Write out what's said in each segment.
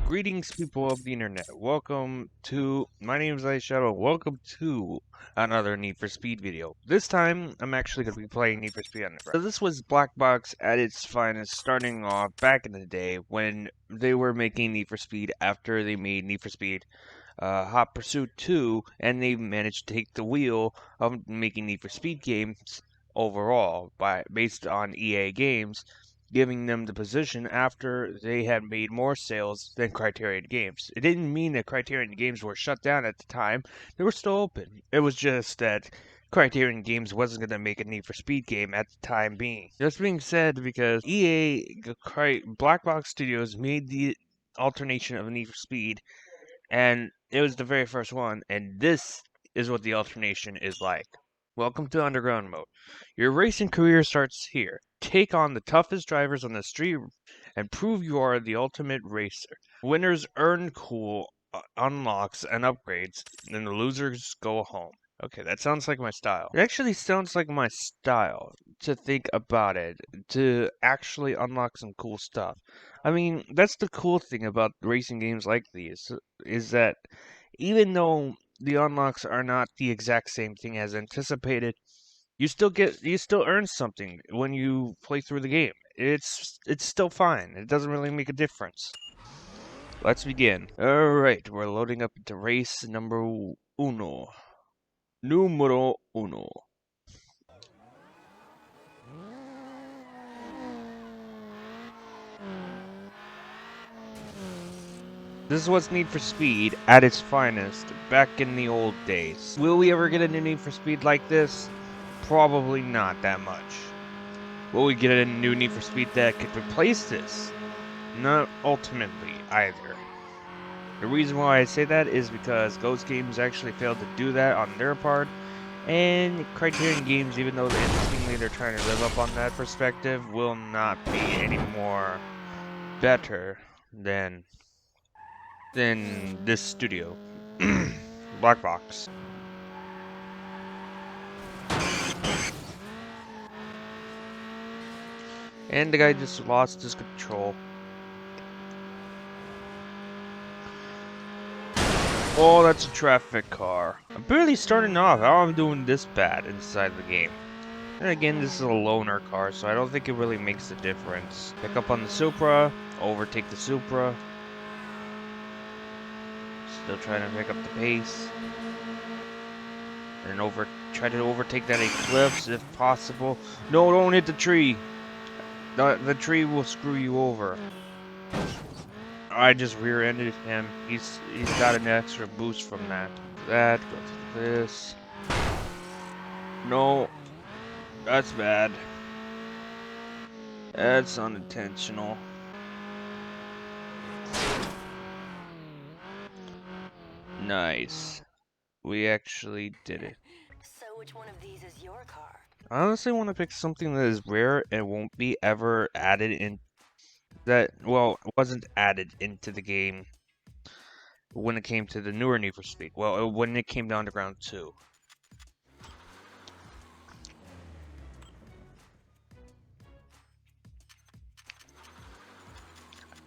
Greetings, people of the internet. My name is Ice Shadow. Welcome to another Need for Speed video. This time, I'm actually going to be playing Need for Speed Underground. So this was Black Box at its finest, starting off back in the day when they were making Need for Speed after they made Need for Speed Hot Pursuit 2, and they managed to take the wheel of making Need for Speed games overall based on EA Games, giving them the position after they had made more sales than Criterion Games. It didn't mean that Criterion Games were shut down at the time. They were still open. It was just that Criterion Games wasn't going to make a Need for Speed game at the time being. This being said, because Black Box Studios made the alternation of Need for Speed, and it was the very first one, and this is what the alternation is like. Welcome to Underground Mode. Your racing career starts here. Take on the toughest drivers on the street and prove you are the ultimate racer. Winners earn cool unlocks and upgrades, and the losers go home. Okay, that sounds like my style. It actually sounds like my style to think about it, to actually unlock some cool stuff. I mean, that's the cool thing about racing games like these, is that even though the unlocks are not the exact same thing as anticipated, you still earn something when you play through the game. It's still fine. It doesn't really make a difference. Let's begin. Alright, we're loading up into race number uno. Numero uno. This was Need for Speed at its finest, back in the old days. Will we ever get a new Need for Speed like this? Probably not that much. Will we get a new Need for Speed that could replace this? Not ultimately, either. The reason why I say that is because Ghost Games actually failed to do that on their part, and Criterion Games, even though interestingly they're trying to live up on that perspective, will not be any more better than this studio. Black Box. And the guy just lost his control. Oh, that's a traffic car. I'm barely starting off. How am I doing this bad inside the game? And again, this is a loaner car, so I don't think it really makes a difference. Pick up on the Supra, overtake the Supra. Still trying to pick up the pace. And try to overtake that Eclipse if possible. No, don't hit the tree. The tree will screw you over. I just rear-ended him. He's got an extra boost from that. Go to this. No. That's bad. That's unintentional. Nice. We actually did it. So which one of these is your car? I honestly want to pick something that is rare and won't be ever added in. Well, it wasn't added into the game when it came to the newer Need for Speed. Well, when it came to Underground 2.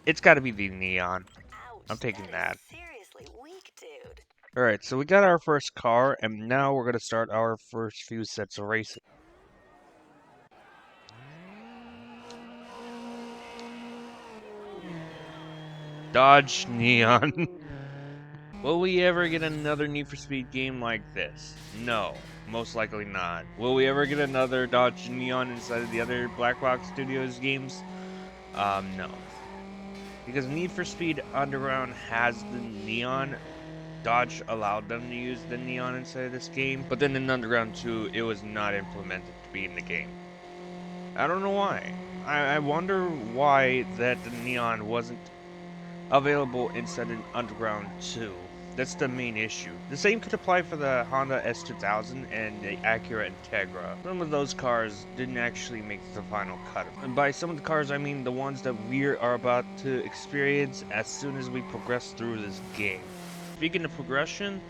It's got to be the Neon. Ouch, I'm taking that. Seriously weak, dude. Alright, so we got our first car, and now we're going to start our first few sets of racing. Dodge Neon. Will we ever get another Need for Speed game like this? No, most likely not. Will we ever get another Dodge Neon inside of the other Black Box Studios games? No. Because Need for Speed Underground has the Neon. Dodge allowed them to use the Neon inside of this game, but then in Underground 2, it was not implemented to be in the game. I don't know why. I wonder why that the Neon wasn't available inside of Underground 2. That's the main issue. The same could apply for the Honda S2000 and the Acura Integra. Some of those cars didn't actually make the final cut. And by some of the cars, I mean the ones that we are about to experience as soon as we progress through this game. Speaking of progression,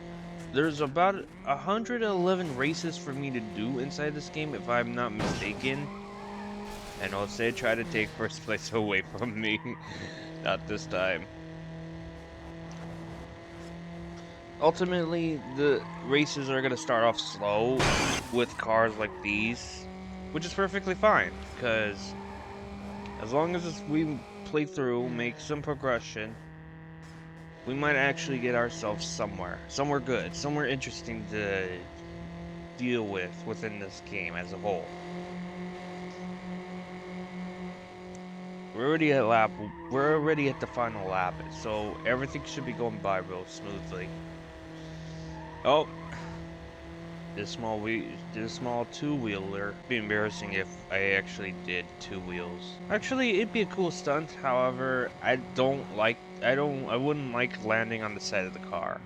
there's about 111 races for me to do inside this game, if I'm not mistaken. And Jose tried to take first place away from me. Not this time. Ultimately, the races are going to start off slow with cars like these, which is perfectly fine, because as long as we play through, make some progression, we might actually get ourselves somewhere good, somewhere interesting to deal with within this game as a whole. We're already at the final lap, so everything should be going by real smoothly. Oh, this small two-wheeler. It'd be embarrassing if I actually did two wheels. Actually, it'd be a cool stunt. However, I wouldn't like landing on the side of the car.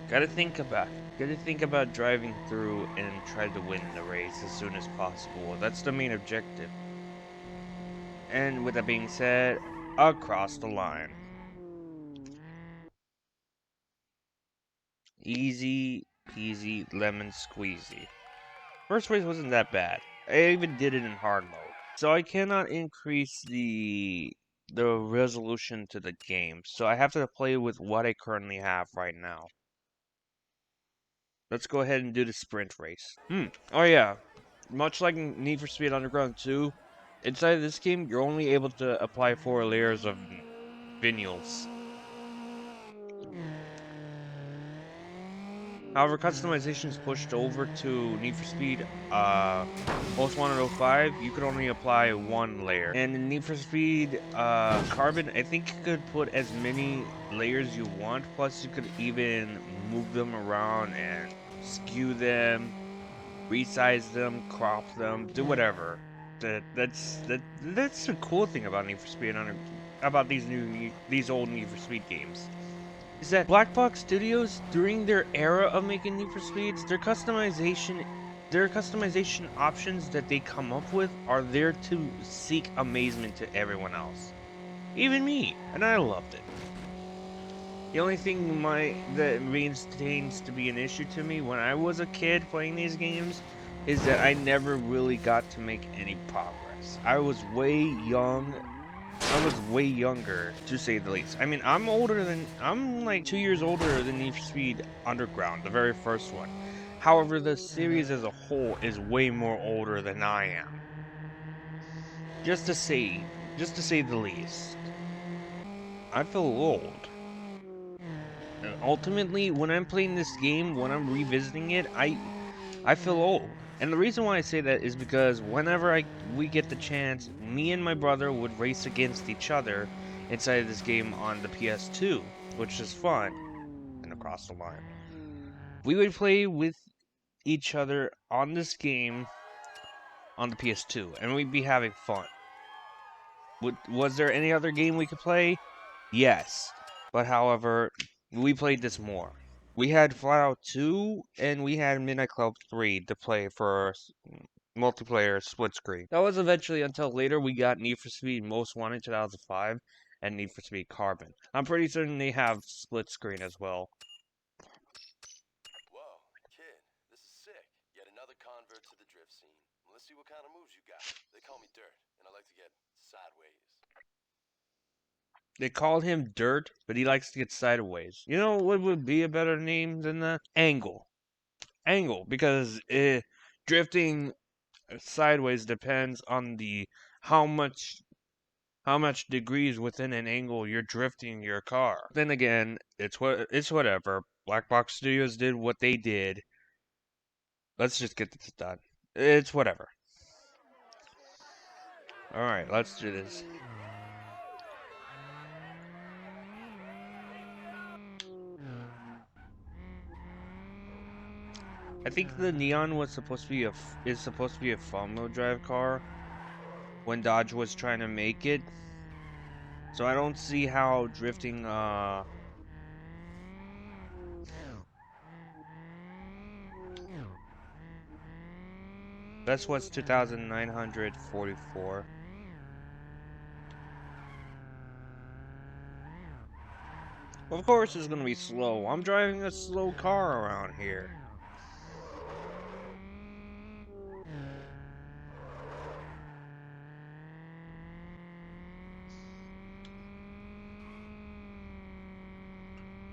Gotta think about driving through and try to win the race as soon as possible. That's the main objective. And with that being said, across the line. Easy peasy lemon squeezy. First race wasn't that bad. I even did it in hard mode. So I cannot increase the resolution to the game. So I have to play with what I currently have right now. Let's go ahead and do the sprint race. Oh yeah. Much like Need for Speed Underground 2, inside of this game you're only able to apply 4 layers of vinyls. However, customization is pushed over to Need for Speed Most Wanted 05, you could only apply 1 layer. And in Need for Speed Carbon, I think you could put as many layers you want, plus you could even move them around and skew them, resize them, crop them, do whatever. That's the cool thing about Need for Speed about these old Need for Speed games is that Black Box Studios, during their era of making Need for Speeds, their customization options that they come up with are there to seek amazement to everyone else, even me, and I loved it. The only thing that remains to be an issue to me when I was a kid playing these games is that I never really got to make any progress. I was way younger, to say the least. I mean, I'm like 2 years older than Need for Speed Underground, the very first one. However, the series as a whole is way more older than I am. Just to say, just to say the least. I feel old. Ultimately, when I'm playing this game, when I'm revisiting it, I feel old. And the reason why I say that is because whenever we get the chance, me and my brother would race against each other inside of this game on the PS2, which is fun, and across the line. We would play with each other on this game on the PS2, and we'd be having fun. Was there any other game we could play? Yes. But however, we played this more. We had Fallout 2 and we had Midnight Club 3 to play for multiplayer split screen. That was eventually until later we got Need for Speed Most Wanted 2005 and Need for Speed Carbon. I'm pretty certain they have split screen as well. Whoa, kid, this is sick. Yet another convert to the drift scene. Let's see what kind of moves you got. They call me Dirt, and I like to get sideways. They call him Dirt, but he likes to get sideways. You know what would be a better name than that? Angle. Angle, because drifting sideways depends on the how much how much degrees within an angle you're drifting your car. Then again, it's whatever. Black Box Studios did what they did. Let's just get this done. It's whatever. All right, let's do this. I think the Neon was supposed to be is supposed to be a front-wheel drive car when Dodge was trying to make it. So I don't see how drifting that's what's 2944. Of course it's gonna be slow. I'm driving a slow car around here.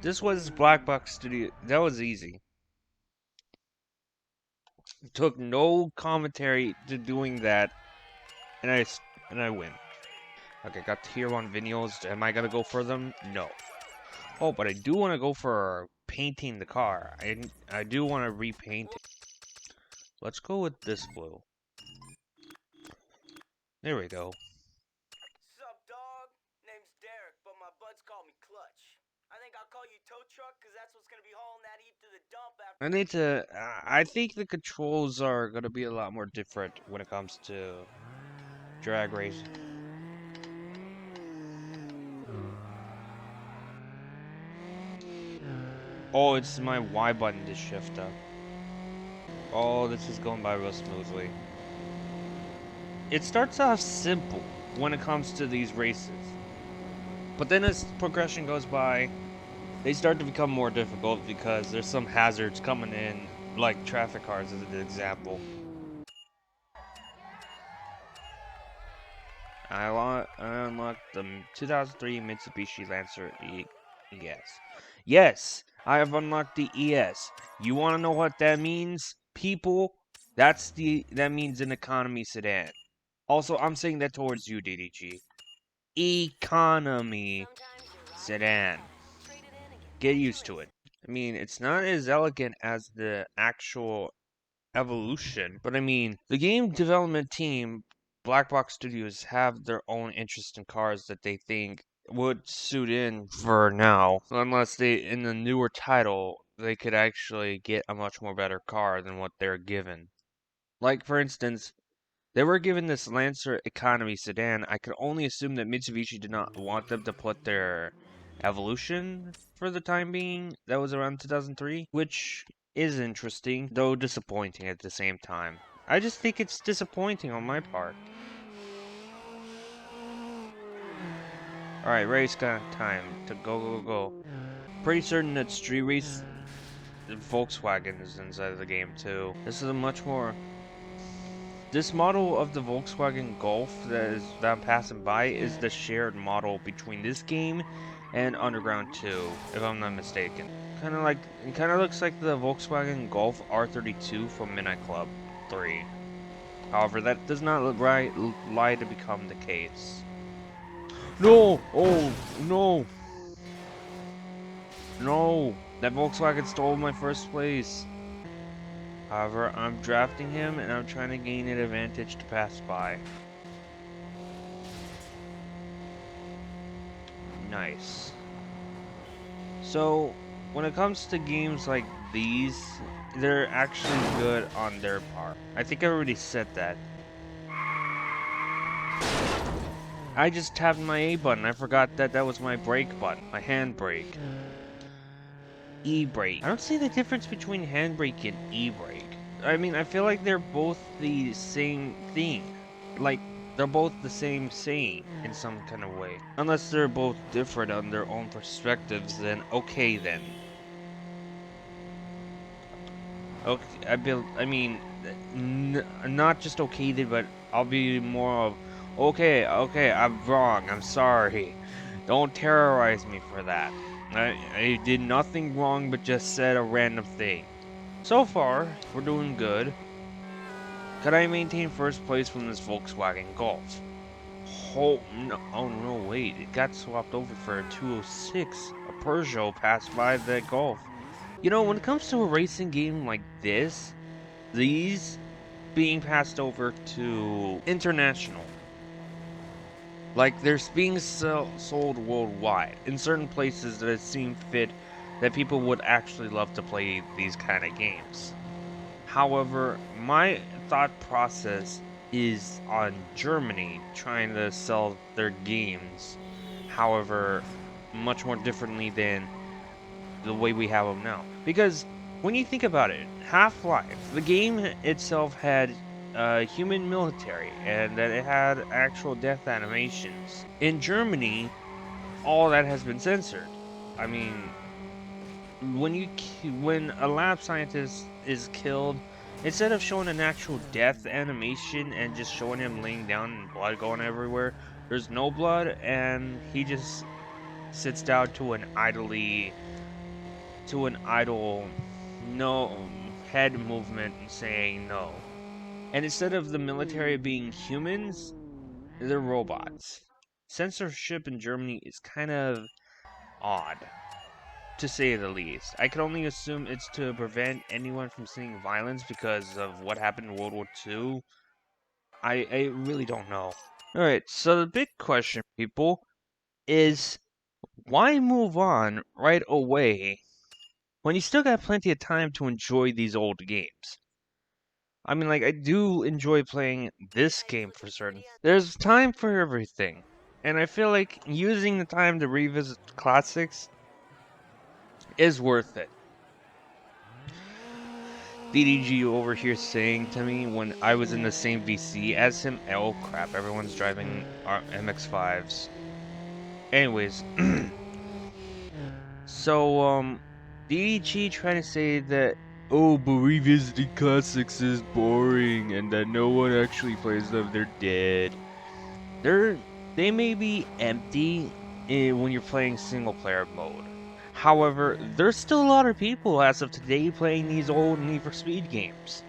This was Black Box Studio. That was easy. It took no commentary to doing that, and I win. Okay, got tier 1 videos. Am I gonna go for them? No. Oh, but I do want to go for painting the car. I do want to repaint it. Let's go with this blue. There we go. Sup, dog? Name's Derek, but my buds call me Clutch. I think I'll call you Tow Truck, cause that's what's gonna be hauling that heap to the dump after. I need to. I think the controls are gonna be a lot more different when it comes to drag racing. Oh, it's my Y button to shift up. Oh, this is going by real smoothly. It starts off simple when it comes to these races, but then as progression goes by, they start to become more difficult because there's some hazards coming in, like traffic cars as an example. I unlocked the 2003 Mitsubishi Lancer ES. Yes, I have unlocked the ES. You want to know what that means, people? That means an economy sedan. Also, I'm saying that towards you, DDG. Economy sedan. Get used to it. I mean, it's not as elegant as the actual Evolution, but I mean, the game development team, Black Box Studios, have their own interest in cars that they think would suit in for now, unless they, in the newer title, they could actually get a much more better car than what they're given. Like, for instance, they were given this Lancer Economy sedan. I could only assume that Mitsubishi did not want them to put their Evolution for the time being. That was around 2003, which is interesting, though disappointing at the same time. I just think it's disappointing on my part. Alright, race time to go. Pretty certain that Street Race Volkswagen is inside of the game too. This is a much more... This model of the Volkswagen Golf that I'm passing by is the shared model between this game and Underground 2, if I'm not mistaken. It kind of looks like the Volkswagen Golf R32 from Midnight Club 3. However, that does not lie to become the case. No! Oh, no! No! That Volkswagen stole my first place. However, I'm drafting him and I'm trying to gain an advantage to pass by. Nice. So, when it comes to games like these, they're actually good on their part. I think I already said that. I just tapped my A button. I forgot that that was my brake button, my handbrake. E-brake. I don't see the difference between handbrake and e-brake. I mean, I feel like they're both the same thing. Like, they're both the same saying in some kind of way. Unless they're both different on their own perspectives, then okay then. Okay, I mean, not just okay then, but I'll be more of, okay, I'm wrong, I'm sorry. Don't terrorize me for that. I did nothing wrong but just said a random thing. So far, we're doing good. Could I maintain first place from this Volkswagen Golf? Oh no, wait, it got swapped over for a 206. A Peugeot passed by that Golf. You know, when it comes to a racing game like this, these being passed over to international. Like, they're being sold worldwide in certain places that it seemed fit that people would actually love to play these kind of games. However, my thought process is on Germany trying to sell their games, however, much more differently than the way we have them now. Because when you think about it, Half-Life, the game itself had human military, and that it had actual death animations. In Germany, all that has been censored. I mean, when a lab scientist is killed, instead of showing an actual death animation and just showing him laying down and blood going everywhere, there's no blood, and he just sits down to an idly to an idle no head movement saying no. And instead of the military being humans, they're robots. Censorship in Germany is kind of odd, to say the least. I can only assume it's to prevent anyone from seeing violence because of what happened in World War II. I really don't know. Alright, so the big question, people, is why move on right away when you still got plenty of time to enjoy these old games? I mean, like, I do enjoy playing this game for certain. There's time for everything. And I feel like using the time to revisit classics is worth it. DDG over here saying to me when I was in the same VC as him, oh crap, everyone's driving MX-5s. Anyways, so, DDG trying to say that, oh, but revisiting classics is boring and that no one actually plays them, they're dead. They may be empty when you're playing single player mode. However, there's still a lot of people as of today playing these old Need for Speed games.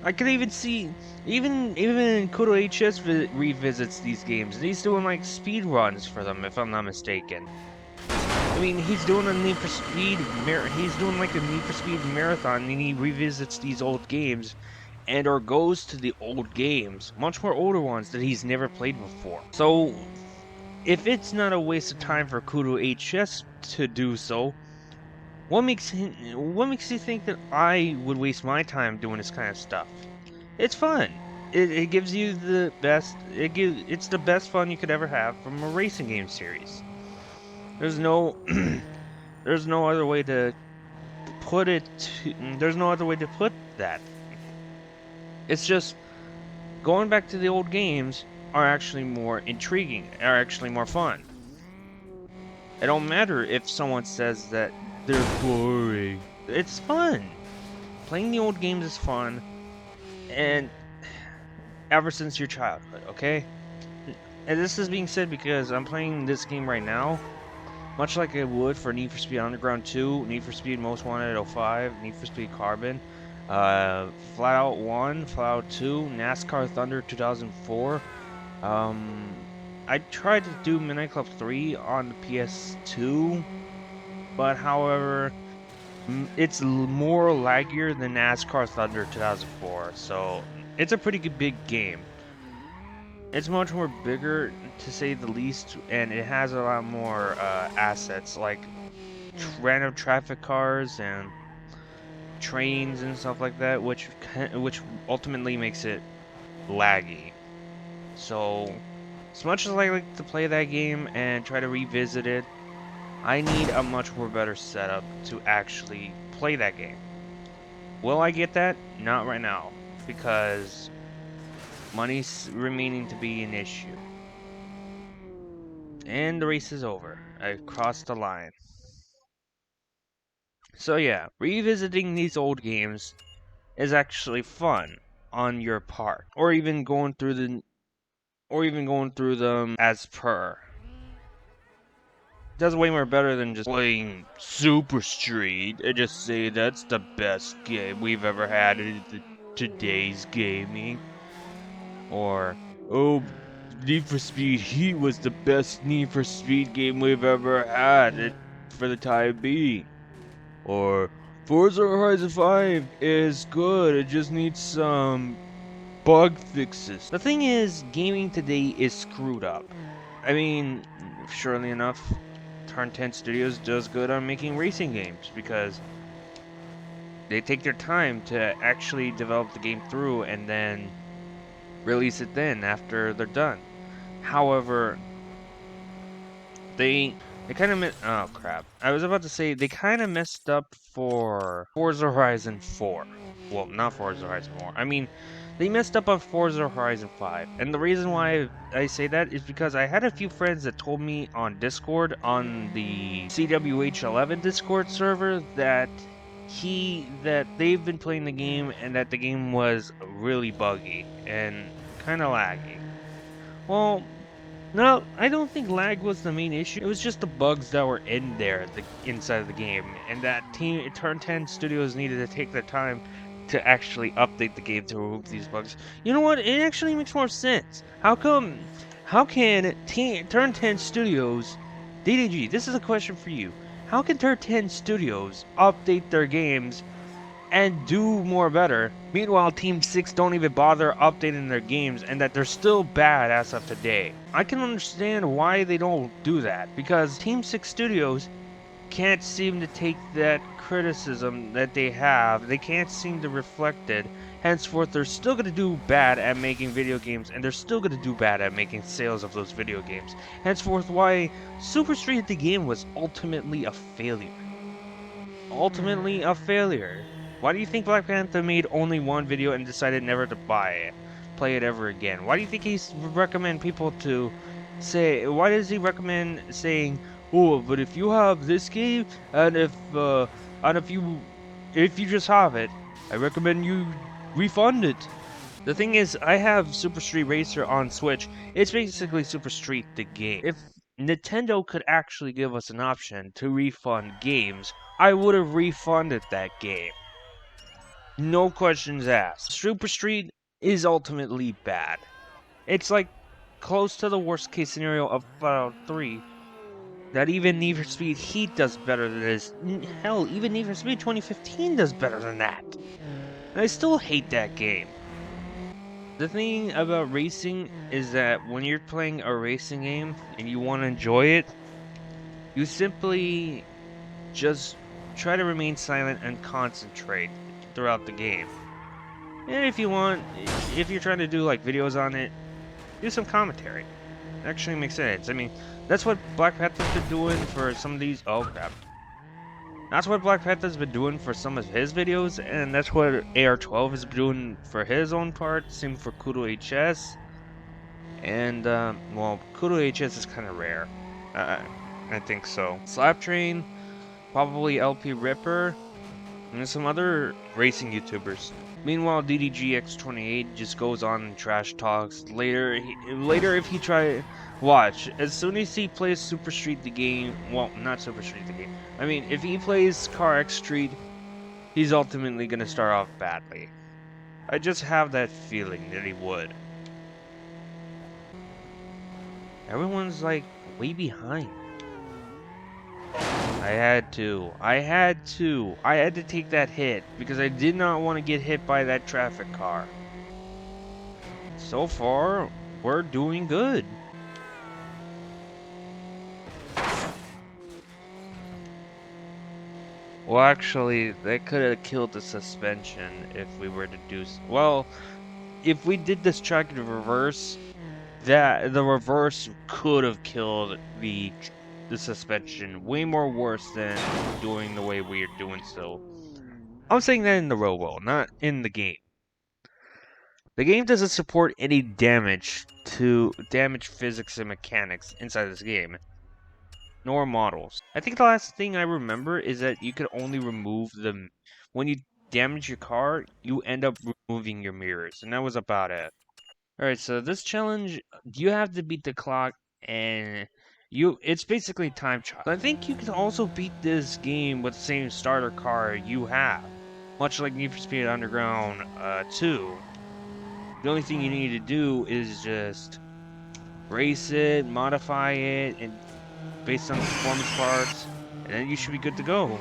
I could even see, even Kudo HS revisits these games, and he's doing like speed runs for them, if I'm not mistaken. I mean, he's doing a Need for Speed, he's doing like a Need for Speed marathon, and he revisits these old games, and or goes to the old games, much more older ones that he's never played before. So, if it's not a waste of time for Kudo HS to do so, what makes you think that I would waste my time doing this kind of stuff? It's fun. It gives you the best. It's the best fun you could ever have from a racing game series. There's no there's no other way to put it. There's no other way to put that. It's just going back to the old games are actually more intriguing, are actually more fun. It don't matter if someone says that they're boring. It's fun. Playing the old games is fun, and ever since your childhood, okay? And this is being said because I'm playing this game right now, much like I would for Need for Speed Underground 2, Need for Speed Most Wanted 05, Need for Speed Carbon, Flatout 1, Flatout 2, NASCAR Thunder 2004. I tried to do Midnight Club 3 on the PS2, but however, it's more laggier than NASCAR Thunder 2004, so it's a pretty good big game. It's much more bigger, to say the least, and it has a lot more assets, like random traffic cars and trains and stuff like that, which ultimately makes it laggy. So, as much as I like to play that game and try to revisit it, I need a much more better setup to actually play that game. Will I get that? Not right now, because money's remaining to be an issue. And the race is over. I crossed the line. So yeah, revisiting these old games is actually fun on your part, or even going through them as per. That's way more better than just playing Super Street and just say that's the best game we've ever had in today's gaming. Or, oh, Need for Speed Heat was the best Need for Speed game we've ever had for the time being. Or, Forza Horizon 5 is good, it just needs some bug fixes. The thing is, gaming today is screwed up. I mean, surely enough, Turn 10 Studios does good on making racing games because they take their time to actually develop the game through and then release it then after they're done. However, they kind of oh crap. I was about to say they kind of messed up for Forza Horizon 4. Well, not Forza Horizon 4. I mean, they messed up on Forza Horizon 5. And the reason why I say that is because I had a few friends that told me on Discord, on the CWH11 Discord server, that they've been playing the game and that the game was really buggy and kind of laggy. Well, No, I don't think lag was the main issue. It was just the bugs that were in there, inside of the game, and that Turn 10 Studios needed to take their time to actually update the game to remove these bugs. You know what? It actually makes more sense. How can Turn 10 Studios, DDG, this is a question for you. How can Turn 10 Studios update their games and do more better? Meanwhile, Team 6 don't even bother updating their games, and that they're still bad as of today. I can understand why they don't do that, because Team 6 Studios can't seem to take that criticism that they have, they can't seem to reflect it. Henceforth, they're still going to do bad at making video games, and they're still going to do bad at making sales of those video games. Henceforth, why Super Street the game was ultimately a failure. Ultimately a failure. Why do you think Black Panther made only one video and decided never to play it ever again? Why do you think he recommend people to say? Why does he recommend saying, "Oh, but if you have this game, and if you just have it, I recommend you refund it." The thing is, I have Super Street Racer on Switch. It's basically Super Street the game. If Nintendo could actually give us an option to refund games, I would have refunded that game. No questions asked. Super Street is ultimately bad. It's like close to the worst case scenario of Fallout 3. That even Need for Speed Heat does better than this. Hell, even Need for Speed 2015 does better than that. And I still hate that game. The thing about racing is that when you're playing a racing game and you want to enjoy it, you simply just try to remain silent and concentrate throughout the game. And if you're trying to do like videos on it, do some commentary. It actually makes sense. I mean, that's what Black Panther's been doing for some of these. Oh crap. That's what Black Panther's been doing for some of his videos, and that's what AR12 is doing for his own part. Same for Kudo HS. And, well, Kudo HS is kind of rare. I think so. Slap Train, probably LP Ripper, and some other racing YouTubers. Meanwhile, DDGX28 just goes on and trash talks. Later, if he watch, as soon as he plays Super Street the game, well, not Super Street the game. I mean, if he plays Car X Street, he's ultimately gonna start off badly. I just have that feeling that he would. Everyone's like way behind. I had to take that hit because I did not want to get hit by that traffic car. So far, we're doing good. Well, actually, that could have killed the suspension if we were to do well, if we did this track in reverse, the reverse could have killed the suspension way more worse than doing the way we're doing so. I'm saying that in the real world, not in the game. The game doesn't support any damage physics and mechanics inside this game, nor models. I think the last thing I remember is that you could only remove them when you damage your car, you end up removing your mirrors, and that was about it. Alright, so this challenge, you have to beat the clock, and it's basically time trial. I think you can also beat this game with the same starter car you have, much like Need for Speed Underground 2. The only thing you need to do is just race it, modify it, and based on the performance parts, and then you should be good to go.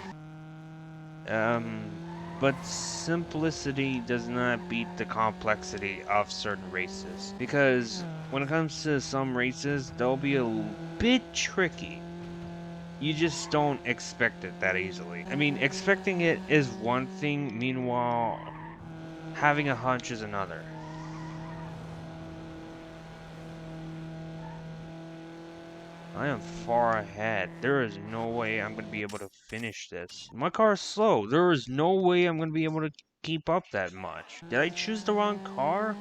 But simplicity does not beat the complexity of certain races, because when it comes to some races, they'll be a bit tricky. You just don't expect it that easily. I mean, expecting it is one thing, meanwhile, having a hunch is another. I am far ahead. There is no way I'm going to be able to finish this. My car is slow. There is no way I'm going to be able to keep up that much. Did I choose the wrong car?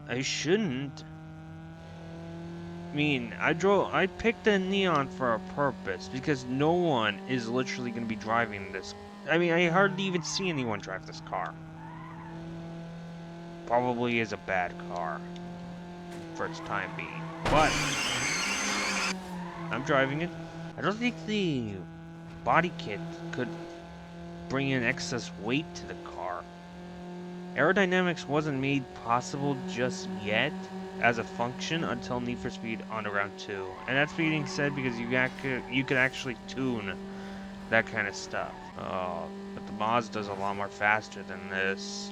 I shouldn't. I mean, I picked a Neon for a purpose, because no one is literally going to be driving this. I mean, I hardly even see anyone drive this car. Probably is a bad car for its time being. but I'm driving it. I don't think the body kit could bring in excess weight to the car. Aerodynamics wasn't made possible just yet as a function until Need for Speed Underground 2. And that's being said because you could actually tune that kind of stuff. But the Mazda's a lot more faster than this.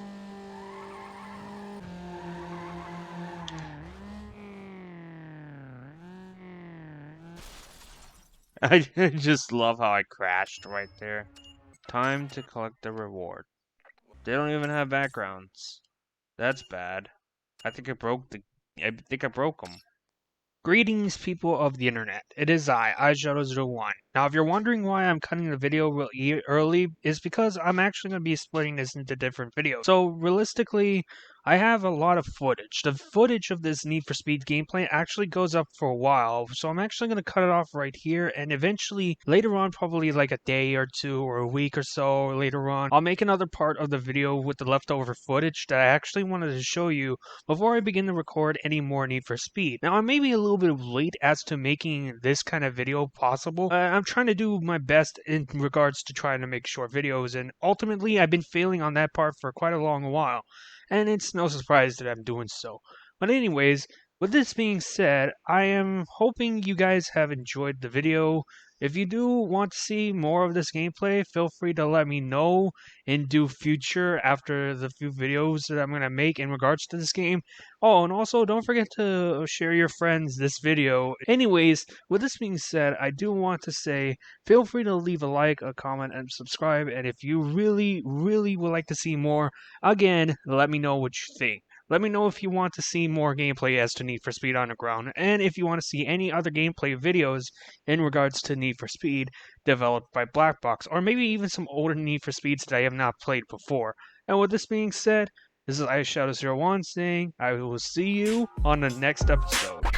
I just love how I crashed right there. Time to collect the reward. They don't even have backgrounds. That's bad. I think I broke them. Greetings, people of the internet. It is iShadow01. Now, if you're wondering why I'm cutting the video real early, is because I'm actually going to be splitting this into different videos. So, realistically, I have a lot of footage. The footage of this Need for Speed gameplay actually goes up for a while, so I'm actually going to cut it off right here, and eventually, later on, probably like a day or two or a week or so later on, I'll make another part of the video with the leftover footage that I actually wanted to show you before I begin to record any more Need for Speed. Now, I may be a little bit late as to making this kind of video possible. I'm trying to do my best in regards to trying to make short videos, and ultimately, I've been failing on that part for quite a long while. And it's no surprise that I'm doing so. But anyways, with this being said, I am hoping you guys have enjoyed the video. If you do want to see more of this gameplay, feel free to let me know in due future after the few videos that I'm going to make in regards to this game. Oh, and also don't forget to share your friends this video. Anyways, with this being said, I do want to say feel free to leave a like, a comment, and subscribe. And if you really, really would like to see more, again, let me know what you think. Let me know if you want to see more gameplay as to Need for Speed Underground, and if you want to see any other gameplay videos in regards to Need for Speed developed by Blackbox, or maybe even some older Need for Speeds that I have not played before. And with this being said, this is iShadow01 saying I will see you on the next episode.